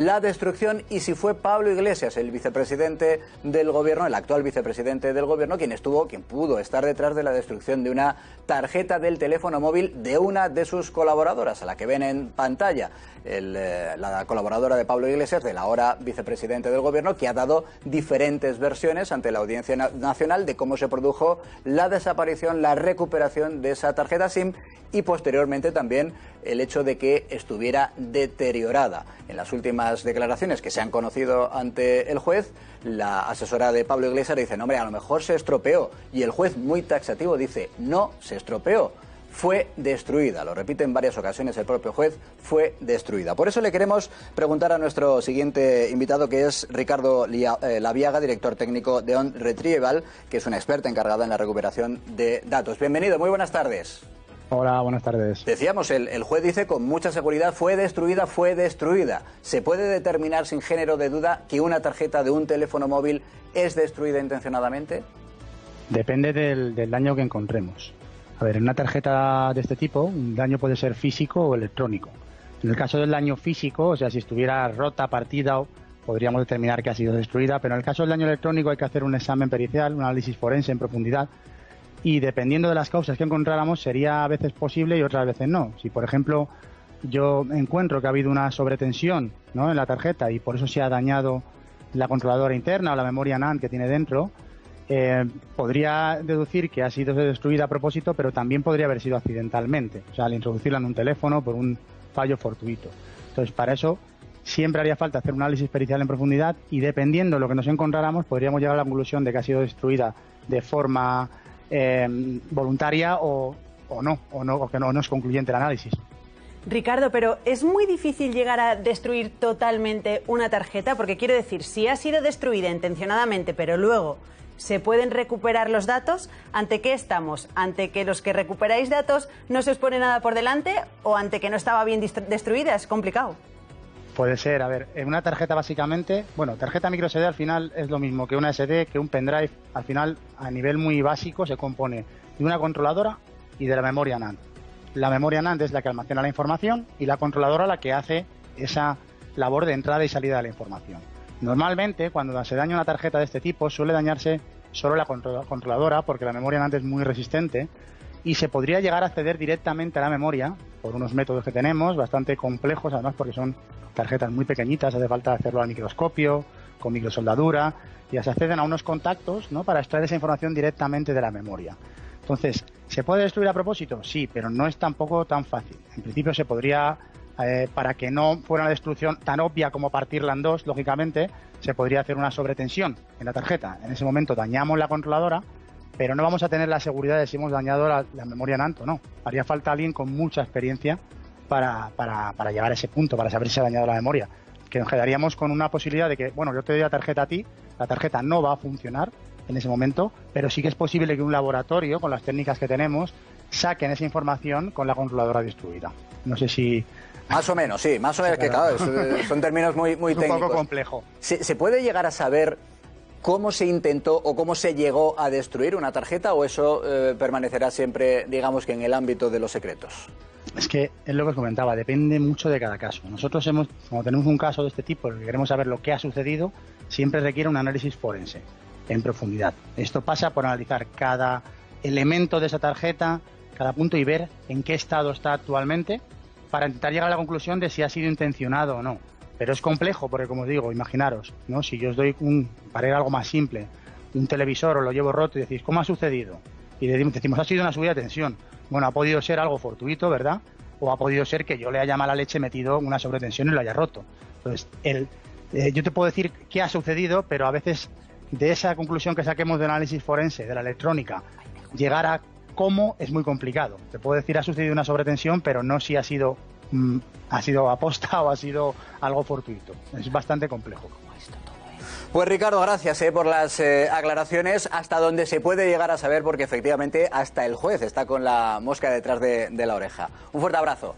La destrucción y si fue Pablo Iglesias, el vicepresidente del gobierno, el actual vicepresidente del gobierno, quien pudo estar detrás de la destrucción de una tarjeta del teléfono móvil de una de sus colaboradoras, a la que ven en pantalla, la colaboradora de Pablo Iglesias, del ahora vicepresidente del gobierno, que ha dado diferentes versiones ante la Audiencia Nacional de cómo se produjo la desaparición, la recuperación de esa tarjeta SIM y posteriormente también el hecho de que estuviera deteriorada. En las últimas declaraciones que se han conocido ante el juez, la asesora de Pablo Iglesias dice, no, hombre, a lo mejor se estropeó, y el juez, muy taxativo, dice, no se estropeó, fue destruida. Lo repite en varias ocasiones el propio juez, fue destruida. Por eso le queremos preguntar a nuestro siguiente invitado, que es Ricardo Laviaga, director técnico de On Retrieval, que es una experta encargada en la recuperación de datos. Bienvenido, muy buenas tardes. Hola, buenas tardes. Decíamos, el juez dice con mucha seguridad, fue destruida, fue destruida. ¿Se puede determinar sin género de duda que una tarjeta de un teléfono móvil es destruida intencionadamente? Depende del daño que encontremos. A ver, en una tarjeta de este tipo, un daño puede ser físico o electrónico. En el caso del daño físico, o sea, si estuviera rota, partida, podríamos determinar que ha sido destruida, pero en el caso del daño electrónico hay que hacer un examen pericial, un análisis forense en profundidad, y dependiendo de las causas que encontráramos sería a veces posible y otras veces no. Si por ejemplo yo encuentro que ha habido una sobretensión, ¿no?, en la tarjeta y por eso se ha dañado la controladora interna o la memoria NAND que tiene dentro, podría deducir que ha sido destruida a propósito, pero también podría haber sido accidentalmente, o sea, al introducirla en un teléfono por un fallo fortuito. Entonces, para eso siempre haría falta hacer un análisis pericial en profundidad y dependiendo de lo que nos encontráramos podríamos llegar a la conclusión de que ha sido destruida de forma voluntaria o que no es concluyente el análisis. Ricardo, pero es muy difícil llegar a destruir totalmente una tarjeta, porque quiero decir, si ha sido destruida intencionadamente, pero luego se pueden recuperar los datos, ¿ante qué estamos? ¿Ante que los que recuperáis datos no se os pone nada por delante o ante que no estaba bien destruida? Es complicado. Puede ser, a ver, en una tarjeta básicamente, bueno, tarjeta micro SD al final es lo mismo que una SD, que un pendrive, al final a nivel muy básico se compone de una controladora y de la memoria NAND. La memoria NAND es la que almacena la información y la controladora la que hace esa labor de entrada y salida de la información. Normalmente cuando se daña una tarjeta de este tipo suele dañarse solo la controladora porque la memoria NAND es muy resistente y se podría llegar a acceder directamente a la memoria por unos métodos que tenemos, bastante complejos además porque son tarjetas muy pequeñitas, hace falta hacerlo al microscopio, con microsoldadura, y ya se acceden a unos contactos, ¿no?, para extraer esa información directamente de la memoria. Entonces, ¿se puede destruir a propósito? Sí, pero no es tampoco tan fácil. En principio se podría, para que no fuera una destrucción tan obvia como partirla en dos, lógicamente, se podría hacer una sobretensión en la tarjeta. En ese momento dañamos la controladora, pero no vamos a tener la seguridad de si hemos dañado la memoria NAND o no. Haría falta alguien con mucha experiencia para llegar a ese punto, para saber si se ha dañado la memoria. Que nos quedaríamos con una posibilidad de que, bueno, yo te doy la tarjeta a ti, la tarjeta no va a funcionar en ese momento, pero sí que es posible que un laboratorio, con las técnicas que tenemos, saquen esa información con la controladora destruida. No sé si... Más o menos, sí, más o menos, que claro, son términos muy técnicos. Un poco complejo. ¿Se puede llegar a saber cómo se intentó o cómo se llegó a destruir una tarjeta o eso permanecerá siempre, digamos, que en el ámbito de los secretos? Es que es lo que os comentaba, depende mucho de cada caso. Nosotros cuando tenemos un caso de este tipo, en el que queremos saber lo que ha sucedido, siempre requiere un análisis forense en profundidad. Esto pasa por analizar cada elemento de esa tarjeta, cada punto y ver en qué estado está actualmente para intentar llegar a la conclusión de si ha sido intencionado o no. Pero es complejo porque, como os digo, imaginaros, ¿no?, si yo os doy para ir algo más simple, un televisor o lo llevo roto y decís, ¿cómo ha sucedido? Y decimos, ha sido una subida de tensión. Bueno, ha podido ser algo fortuito, ¿verdad? O ha podido ser que yo le haya mala leche metido una sobretensión y lo haya roto. Entonces, yo te puedo decir qué ha sucedido, pero a veces de esa conclusión que saquemos del análisis forense, de la electrónica, llegar a cómo es muy complicado. Te puedo decir ha sucedido una sobretensión, pero no si ha sido aposta o ha sido algo fortuito. Es bastante complejo. Pues Ricardo, gracias por las aclaraciones, hasta donde se puede llegar a saber, porque efectivamente hasta el juez está con la mosca detrás de la oreja. Un fuerte abrazo.